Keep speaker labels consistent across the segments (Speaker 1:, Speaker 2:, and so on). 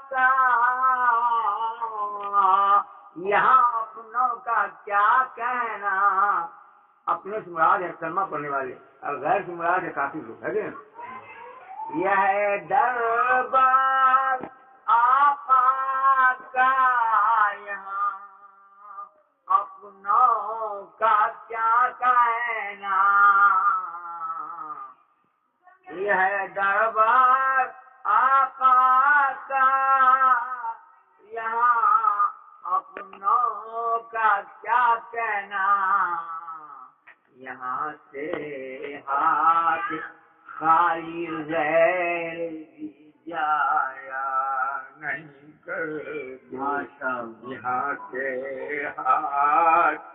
Speaker 1: کا یہاں اپنوں کا کیا کہنا. اپنے سے مراد ہے کلمہ پڑھنے والے اور غیر سے مراد ہے کافر لوگ ہے نا. یہ دربار آقا کا یہاں اپنوں کا کیا کہنا. یہ دربار آقا کا یہاں اپنوں کا کیا کہنا. یہاں سے ہاتھ خالی غیر بھی جایا نہیں کرتے. یہاں سے ہاتھ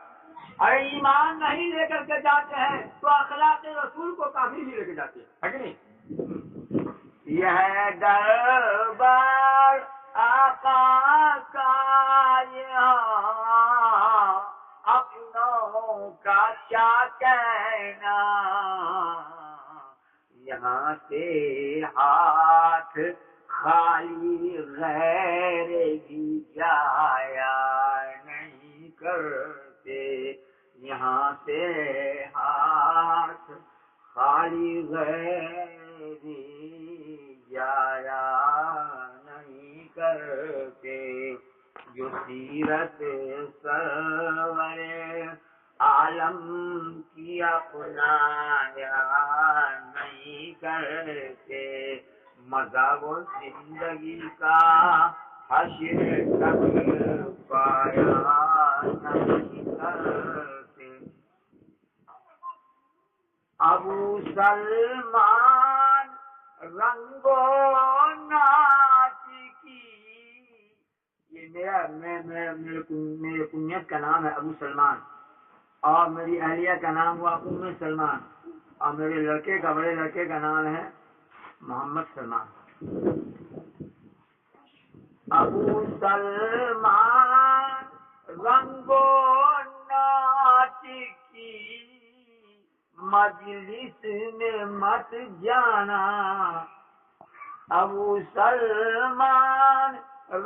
Speaker 1: ایمان نہیں لے کر کے جاتے ہیں تو اخلاق رسول کو کافی نہیں لے کے جاتے ہیں کہ نہیں. یہ دربار آقا کا یہاں اپنوں کا کیا کہنا. یہاں سے ہاتھ خالی غیر بھی جایا نہیں کرتے. یہاں سے ہاتھ خالی غیر بھی جایا نہیں کرتے. جو سیرت سرور عالم کی اپنایا نہیں کرتے. مزہ وہ زندگی کا حشر تک پایا نہیں کرتے. ابو سلمان رنگو ناچ کی. یہ میرے کنیت کا نام ہے ابو سلمان اور میری اہلیہ کا نام ہوا ام سلمان اور میرے لڑکے کا بڑے لڑکے کا نام ہے محمد سلمان. ابو سلمان رنگو ناچ کی مجلس میں مت جانا. ابو سلمان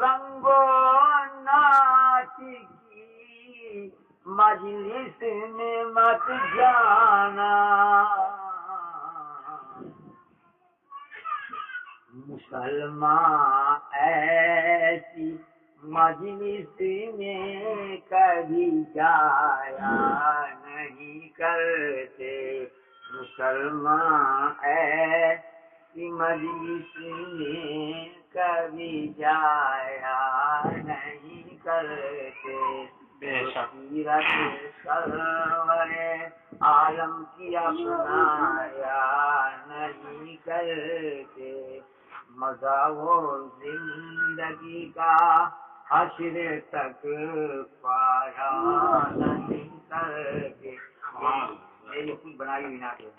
Speaker 1: رنگو ناچ کی مجلس میں مت جانا. مسلمان ایسی مجلس میں کبھی جایا نہیں کرتے. مسلمان ایسی مجلس میں کبھی جایا نہیں کرتے. سیرت سرور عالم کی اپنایا نہیں کرتے. مزہ وہ زندگی کا حشر تک پایا نہیں کرتے. میری خود بنائی ہوئی نعت ہے.